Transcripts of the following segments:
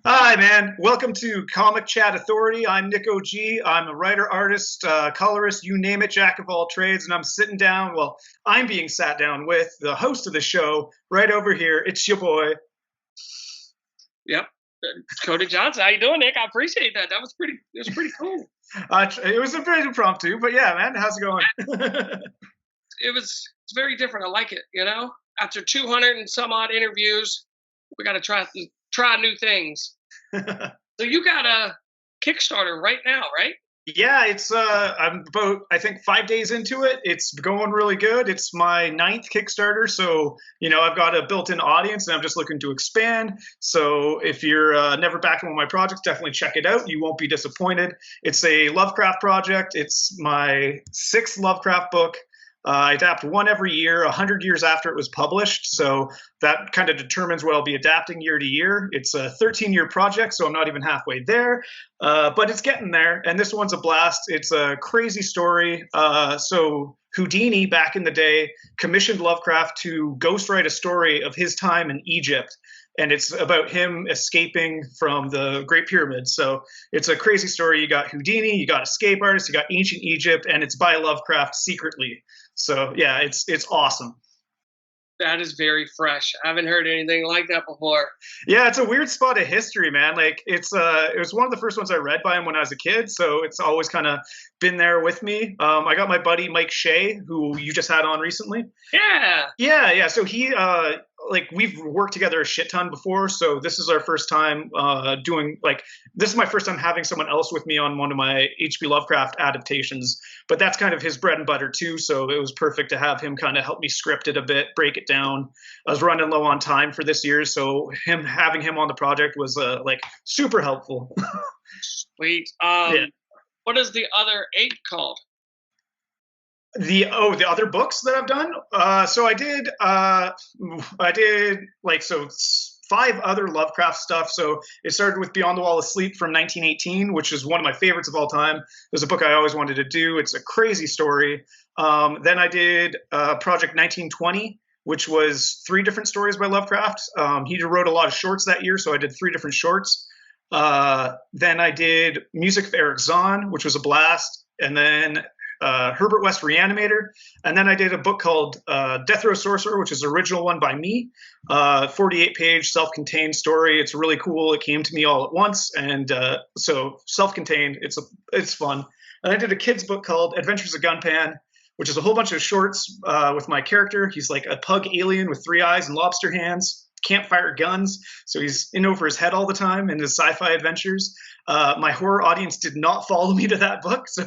Hi, man. Welcome to Comicchatauthority. I'm Nick OG. I'm a writer, artist, colorist, you name it, jack of all trades. And I'm sitting down, well, I'm being sat down with the host of the show right over here. It's your boy. Yep. Cody Johnson. How you doing, Nick? I appreciate that. It was pretty cool. It was a bit impromptu, but yeah, man, how's it going? It's very different. I like it, After 200 and some odd interviews, we got to try new things. So you got a Kickstarter right now, right? Yeah, I'm about I think 5 days into it. It's going really good. It's my ninth Kickstarter, so I've got a built-in audience, and I'm just looking to expand. So if you're never backed one of my projects, definitely check it out. You won't be disappointed. It's a Lovecraft project. It's my sixth Lovecraft book. I adapt one every year, 100 years after it was published. So that kind of determines what I'll be adapting year to year. It's a 13-year project, so I'm not even halfway there, but it's getting there. And this one's a blast. It's a crazy story. So Houdini, back in the day, commissioned Lovecraft to ghostwrite a story of his time in Egypt. And it's about him escaping from the Great Pyramid. So it's a crazy story. You got Houdini, you got escape artists, you got ancient Egypt, and it's by Lovecraft secretly. So yeah, it's awesome. That is very fresh. I haven't heard anything like that before. Yeah, it's a weird spot of history, man. Like it was one of the first ones I read by him when I was a kid, so it's always kind of been there with me. I got my buddy Mike Shea, who you just had on recently. Yeah. Yeah. So he we've worked together a shit ton before, so this is our first time this is my first time having someone else with me on one of my HP Lovecraft adaptations, but that's kind of his bread and butter too, so it was perfect to have him kind of help me script it a bit, break it down. I was running low on time for this year, so having him on the project was super helpful. Sweet. Yeah. What is the other 8 called? The other books that I've done. So I did 5 other Lovecraft stuff. So it started with Beyond the Wall of Sleep from 1918, which is one of my favorites of all time. It was a book I always wanted to do. It's a crazy story. Then I did Project 1920, which was 3 different stories by Lovecraft. He wrote a lot of shorts that year, so I did 3 different shorts. Then I did Music of Eric Zahn, which was a blast. And then Herbert West Reanimator, and then I did a book called Death Row Sorcerer, which is the original one by me, 48-page self-contained story. It's really cool. It came to me all at once, and so self-contained. It's fun. And I did a kid's book called Adventures of Gunpan, which is a whole bunch of shorts with my character. He's like a pug alien with 3 eyes and lobster hands. Can't fire guns, so he's in over his head all the time in his sci-fi adventures. My horror audience did not follow me to that book, so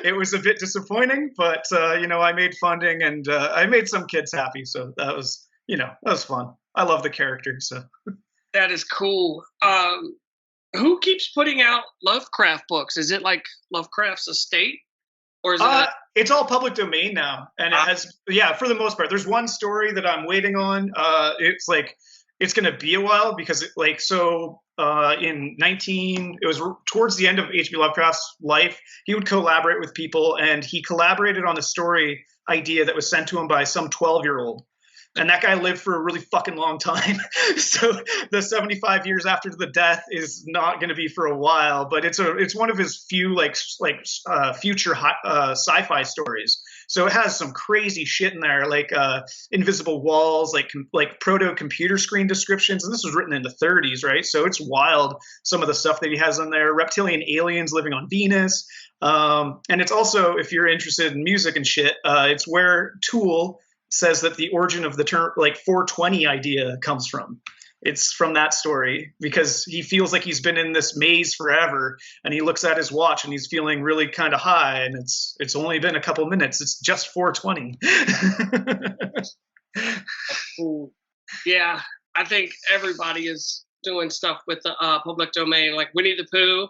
it was a bit disappointing, but I made funding, and I made some kids happy, so that was fun. I love the character, so. That is cool. Who keeps putting out Lovecraft books? Is it like Lovecraft's estate? Or is it it's all public domain now, and it has, for the most part. There's one story that I'm waiting on. It's going to be a while because it was towards the end of H.P. Lovecraft's life, he would collaborate with people, and he collaborated on a story idea that was sent to him by some 12-year-old. And that guy lived for a really fucking long time. So the 75 years after the death is not going to be for a while, but it's one of his few future sci-fi stories. So it has some crazy shit in there, like invisible walls, like proto computer screen descriptions. And this was written in the 30s, right? So it's wild, some of the stuff that he has in there. Reptilian aliens living on Venus. And it's also, if you're interested in music and shit, it's where Tool says that the origin of the term 420 idea comes from. It's from that story, because he feels like he's been in this maze forever, and he looks at his watch and he's feeling really kind of high, and it's only been a couple minutes. It's just 420. Cool. Yeah, I think everybody is doing stuff with the public domain, like Winnie the Pooh,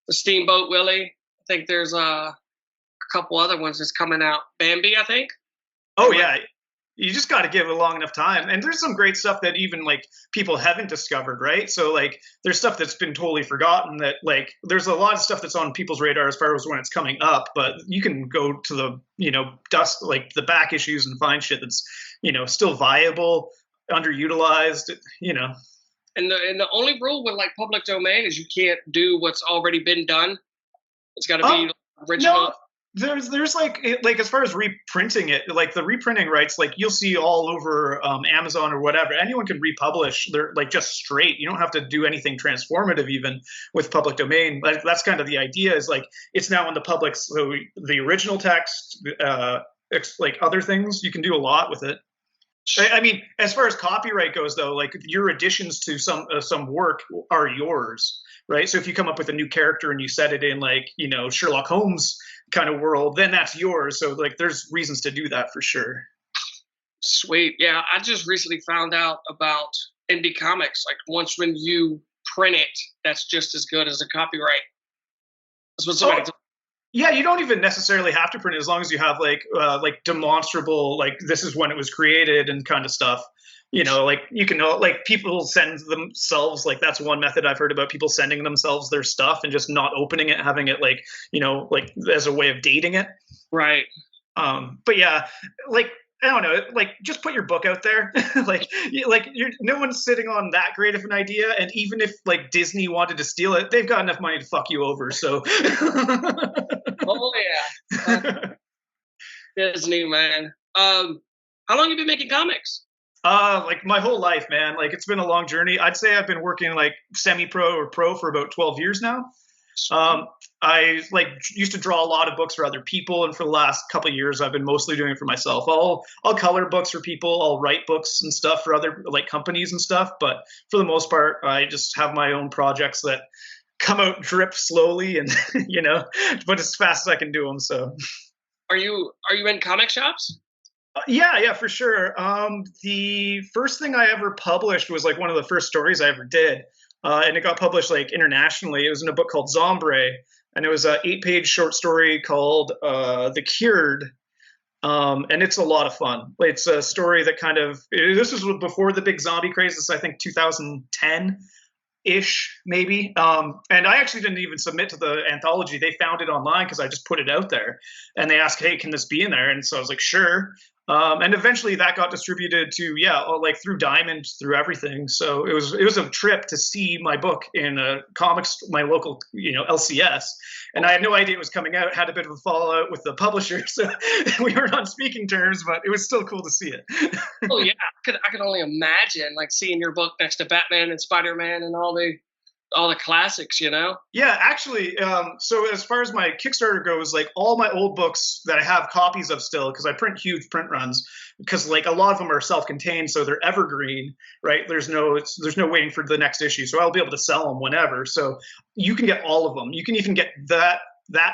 the Steamboat Willie. I think there's a couple other ones that's coming out. Bambi, I think. Oh yeah. You just got to give it long enough time. And there's some great stuff that even people haven't discovered, right? So there's stuff that's been totally forgotten, that there's a lot of stuff that's on people's radar as far as when it's coming up, but you can go to the, the back issues and find shit that's, still viable, underutilized, And the only rule with like public domain is you can't do what's already been done. It's got to be original. No, there's like as far as reprinting it, like the reprinting rights, like you'll see all over Amazon or whatever. Anyone can republish. They're like just straight. You don't have to do anything transformative even with public domain. Like that's kind of the idea. Is like it's now in the public. So the original text, like other things, you can do a lot with it. I mean, as far as copyright goes, though, like your additions to some work are yours, right? So if you come up with a new character and you set it in like Sherlock Holmes kind of world, then that's yours. So like, there's reasons to do that for sure. Sweet, yeah. I just recently found out about Indiecomics. Like once when you print it, that's just as good as a copyright. That's what somebody. Yeah, you don't even necessarily have to print it as long as you have like demonstrable, like this is when it was created and kind of stuff. Like you can like people send themselves, like that's one method I've heard about, people sending themselves their stuff and just not opening it, having it like like as a way of dating it. Right. But yeah, like I don't know, like just put your book out there. like no one's sitting on that great of an idea, and even if like Disney wanted to steal it, they've got enough money to fuck you over. So. Oh yeah, Disney, man. How long have you been making comics? Like my whole life, man. Like it's been a long journey. I'd say I've been working like semi-pro or pro for about 12 years now. I like used to draw a lot of books for other people, and for the last couple of years, I've been mostly doing it for myself. I'll color books for people. I'll write books and stuff for other like companies and stuff. But for the most part, I just have my own projects that come out drip slowly, and but as fast as I can do them. So, are you in comic shops? Yeah, for sure. The first thing I ever published was like one of the first stories I ever did. And it got published like internationally. It was in a book called Zombre, and it was an 8-page short story called The Cured. And it's a lot of fun. It's a story that this was before the big zombie craze. This is, I think, 2010-ish, maybe. And I actually didn't even submit to the anthology. They found it online because I just put it out there. And they asked, hey, can this be in there? And so I was like, sure. And eventually that got distributed to, like through Diamond, through everything. So it was a trip to see my book in a comics, my local, LCS. And I had no idea it was coming out. Had a bit of a fallout with the publisher. So we weren't on speaking terms, but it was still cool to see it. Oh yeah. I could only imagine like seeing your book next to Batman and Spider-Man and all the classics, Yeah, actually, so as far as my Kickstarter goes, like all my old books that I have copies of still, because I print huge print runs, because like a lot of them are self-contained, so they're evergreen, right? There's no waiting for the next issue, so I'll be able to sell them whenever. So you can get all of them. You can even get that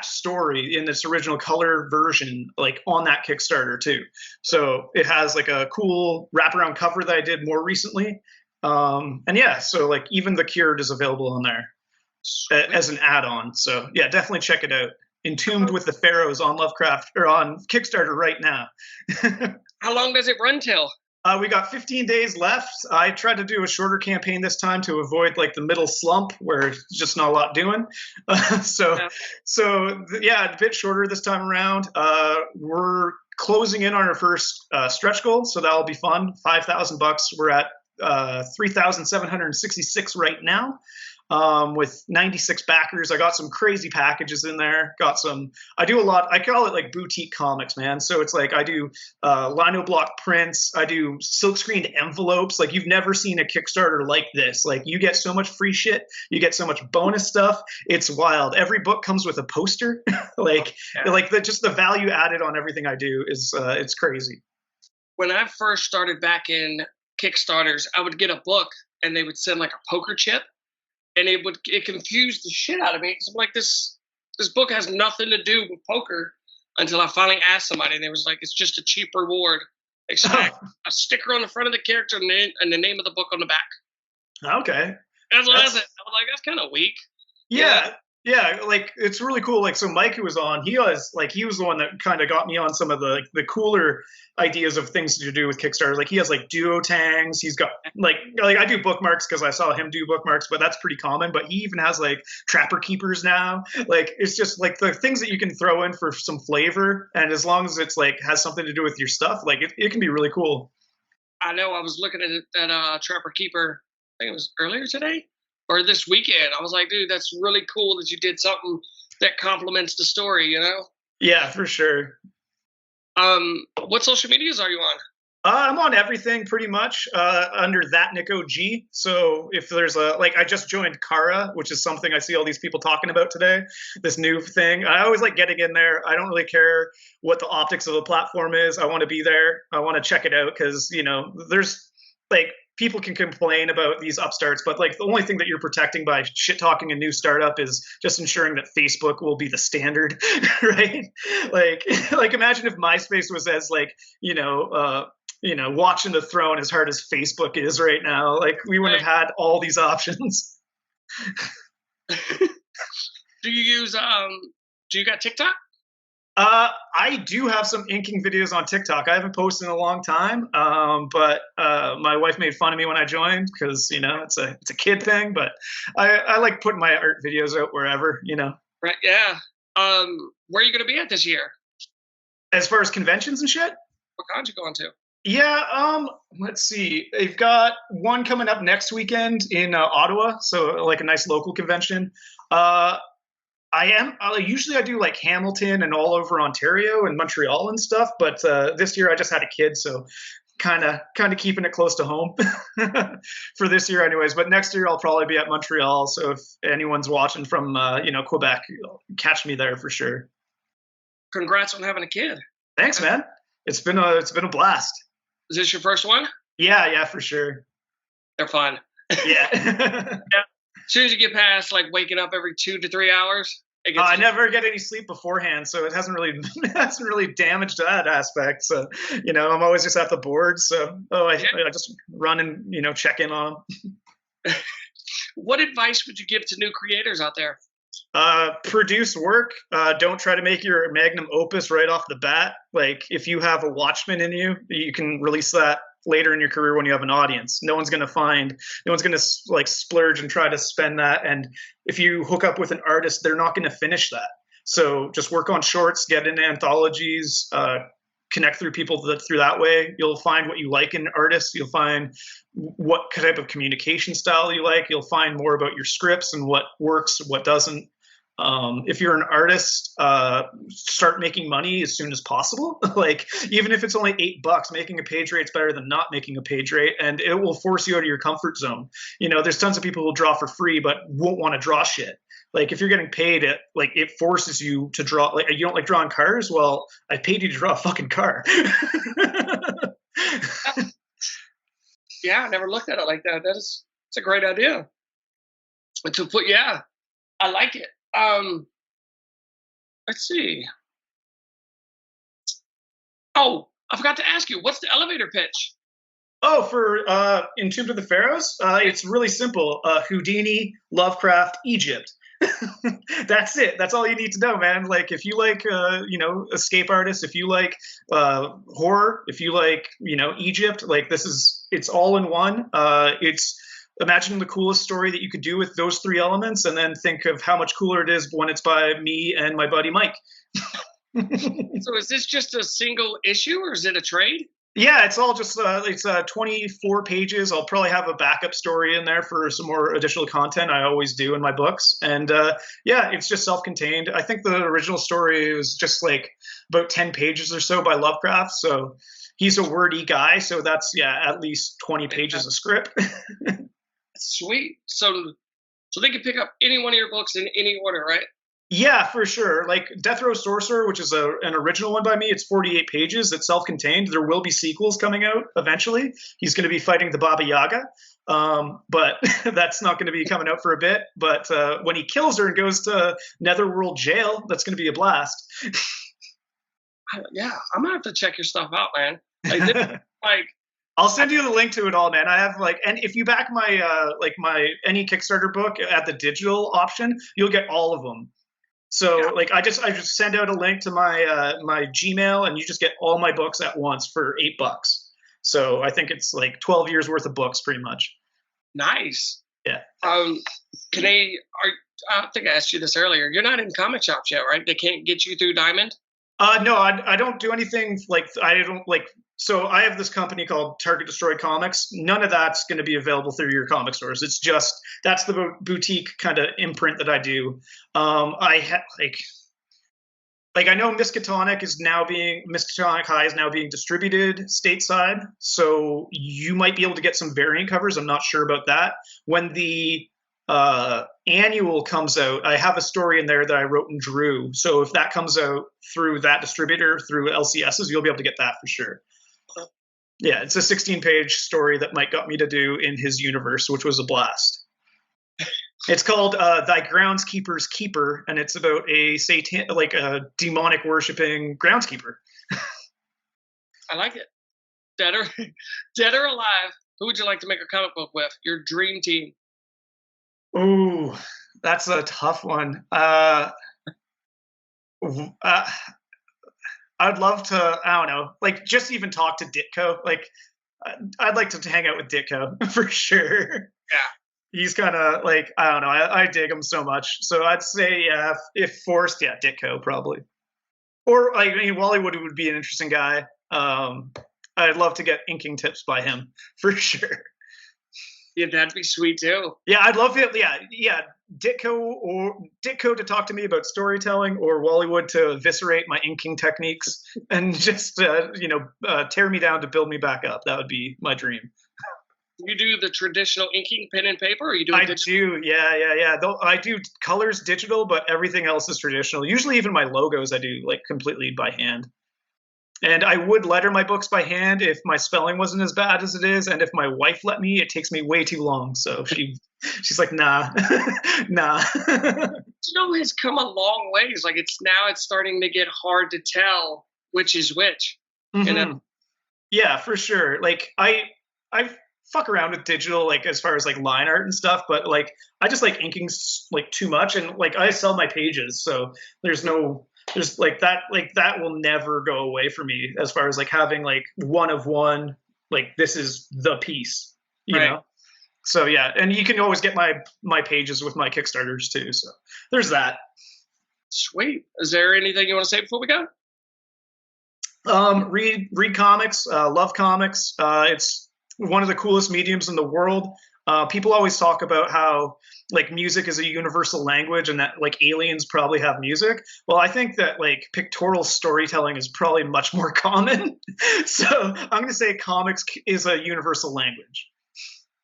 story in this original color version, like on that Kickstarter too. So it has like a cool wraparound cover that I did more recently. And yeah, so like even The Cured is available on there as an add-on. So yeah, definitely check it out. Entombed with the Pharaohs on Lovecraft or on Kickstarter right now. How long does it run till? We got 15 days left. I tried to do a shorter campaign this time to avoid like the middle slump where it's just not a lot doing. So a bit shorter this time around. We're closing in on our first stretch goal, so that'll be fun. $5,000. We're at 3,766 right now, with 96 backers. I got some crazy packages in there. I do a lot. I call it like boutique comics, man. So it's like I do lino block prints. I do silk screened envelopes. Like you've never seen a Kickstarter like this. Like you get so much free shit. You get so much bonus stuff. It's wild. Every book comes with a poster. Just the value added on everything I do is it's crazy. When I first started back in Kickstarters, I would get a book and they would send like a poker chip, and it confused the shit out of me because I'm like, this book has nothing to do with poker, until I finally asked somebody and they was like, it's just a cheap reward. Expect a sticker on the front of the character and the name of the book on the back. Okay. That's what I said. I was like, that's kind of weak. Yeah, like it's really cool. Like so Mike, who was on, he was the one that kind of got me on some of the cooler ideas of things to do with Kickstarter. Like he has like duotangs. He's got like I do bookmarks because I saw him do bookmarks, but that's pretty common. But he even has like trapper keepers now. Like it's just like the things that you can throw in for some flavor, and as long as it's like has something to do with your stuff, like it can be really cool. I know. I was looking at that trapper keeper think it was earlier today or this weekend. I was like, dude, that's really cool that you did something that complements the story, you know? Yeah, for sure. What social medias are you on? I'm on everything pretty much under that Nick OG. So if there's I just joined Kara, which is something I see all these people talking about today, this new thing. I always like getting in there. I don't really care what the optics of the platform is. I want to be there. I want to check it out because, there's people can complain about these upstarts, but the only thing that you're protecting by shit talking a new startup is just ensuring that Facebook will be the standard, right? Imagine if MySpace was as watching the throne as hard as Facebook is right now. We wouldn't have had all these options. Do you got TikTok? I do have some inking videos on TikTok. I haven't posted in a long time, but my wife made fun of me when I joined because it's a kid thing. But I like putting my art videos out wherever. Right? Yeah. Where are you going to be at this year? As far as conventions and shit? What con you going to? Yeah, let's see. They've got one coming up next weekend in Ottawa, so a nice local convention. Usually I do Hamilton and all over Ontario and Montreal and stuff, but this year I just had a kid, so kind of keeping it close to home for this year anyways. But next year I'll probably be at Montreal, so if anyone's watching from Quebec, catch me there for sure. Congrats on having a kid. Thanks, man. It's been a blast. Is this your first one? Yeah, for sure. They're fun. Yeah. Yeah. As soon as you get past waking up every 2 to 3 hours, I never get any sleep beforehand, so it hasn't really damaged that aspect. So I'm always just at the board. So I just run and check in on them. What advice would you give to new creators out there? Produce work. Don't try to make your magnum opus right off the bat. If you have a Watchman in you, you can release that later in your career when you have an audience. No one's going to splurge and try to spend that. And if you hook up with an artist, they're not going to finish that. So just work on shorts, get into anthologies, connect through people through that way. You'll find what you like in artists. You'll find what type of communication style you like. You'll find more about your scripts and what works, what doesn't. If you're an artist, start making money as soon as possible. Even if it's only $8, making a page rate's better than not making a page rate, and it will force you out of your comfort zone. There's tons of people who draw for free but won't want to draw shit. If you're getting paid, it forces you to draw. You don't like drawing cars? Well, I paid you to draw a fucking car. Yeah, I never looked at it like that. It's a great idea. I like it. Let's see. Oh, I forgot to ask you, what's the elevator pitch? Oh, for Entombed of the Pharaohs? It's really simple. Houdini, Lovecraft, Egypt. That's it. That's all you need to know, man. If you like, escape artists, if you like horror, if you like, Egypt, it's all in one. Imagine the coolest story that you could do with those three elements, and then think of how much cooler it is when it's by me and my buddy Mike. So is this just a single issue, or is it a trade? Yeah, it's all just it's 24 pages. I'll probably have a backup story in there for some more additional content. I always do in my books. And it's just self-contained. I think the original story was just about 10 pages or so by Lovecraft. So he's a wordy guy. So that's, at least 20 pages of script. Sweet. So they can pick up any one of your books in any order, right? Yeah, for sure. Death Row Sorcerer, which is an original one by me, it's 48 pages. It's self-contained. There will be sequels coming out eventually. He's going to be fighting the Baba Yaga, but that's not going to be coming out for a bit. But when he kills her and goes to Netherworld jail, that's going to be a blast. Yeah, I'm going to have to check your stuff out, man. I'll send you the link to it all, man. I have and if you back my any Kickstarter book at the digital option, you'll get all of them. So I just send out a link to my my Gmail, and you just get all my books at once for $8. So I think it's 12 years worth of books, pretty much. Nice. Yeah. I think I asked you this earlier. You're not in comic shops yet, right? They can't get you through Diamond? No, I don't do anything I don't So I have this company called Target Destroy Comics. None of that's going to be available through your comic stores. It's just that's the boutique kind of imprint that I do. Like I know Miskatonic High is now being distributed stateside, so you might be able to get some variant covers. I'm not sure about that. When the annual comes out, I have a story in there that I wrote and drew. So if that comes out through that distributor, through LCSs, you'll be able to get that for sure. Yeah, it's a 16-page story that Mike got me to do in his universe, which was a blast. It's called Thy Groundskeeper's Keeper, and it's about a demonic worshipping groundskeeper. I like it. Dead or alive, who would you like to make a comic book with? Your dream team. Ooh, that's a tough one. I'd love to, I don't know, like just even talk to Ditko. Like, I'd like to hang out with Ditko for sure. Yeah. He's kind of like, I don't know, I dig him so much. So I'd say, if forced, yeah, Ditko probably. Or, I mean, Wallywood would be an interesting guy. I'd love to get inking tips by him for sure. Yeah, that'd be sweet too. Yeah, I'd love it. Yeah, Ditko to talk to me about storytelling, or Wallywood to eviscerate my inking techniques and just tear me down to build me back up. That would be my dream. You do the traditional inking, pen and paper, or you do? I do. Yeah. I do colors digital, but everything else is traditional. Usually, even my logos, I do like completely by hand. And I would letter my books by hand if my spelling wasn't as bad as it is, and if my wife let me. It takes me way too long, so she's like, nah, nah. It's come a long ways. Like it's starting to get hard to tell which is which. Mm-hmm. Yeah, for sure. Like I fuck around with digital, like as far as like line art and stuff, but like I just like inking like too much, and like I sell my pages, so there's like that will never go away for me as far as like having like one of one, like this is the piece, you know? So yeah, and you can always get my pages with my Kickstarters too. So there's that. Sweet. Is there anything you want to say before we go? Read comics, love comics. It's one of the coolest mediums in the world. People always talk about how like music is a universal language and that like aliens probably have music. Well, I think that like pictorial storytelling is probably much more common. So I'm going to say comics is a universal language.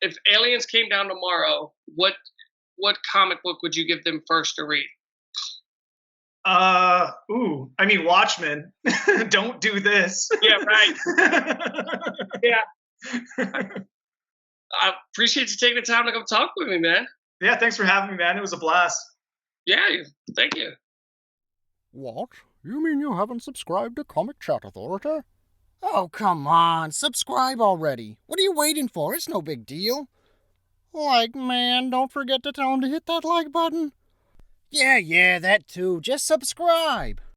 If aliens came down tomorrow, what comic book would you give them first to read? I mean, Watchmen. Don't do this. Yeah, right. Yeah. I appreciate you taking the time to come talk with me, man. Yeah, thanks for having me, man. It was a blast. Yeah, thank you. What? You mean you haven't subscribed to Comicchatauthority? Oh, come on. Subscribe already. What are you waiting for? It's no big deal. Like, man, don't forget to tell him to hit that like button. Yeah, that too. Just subscribe.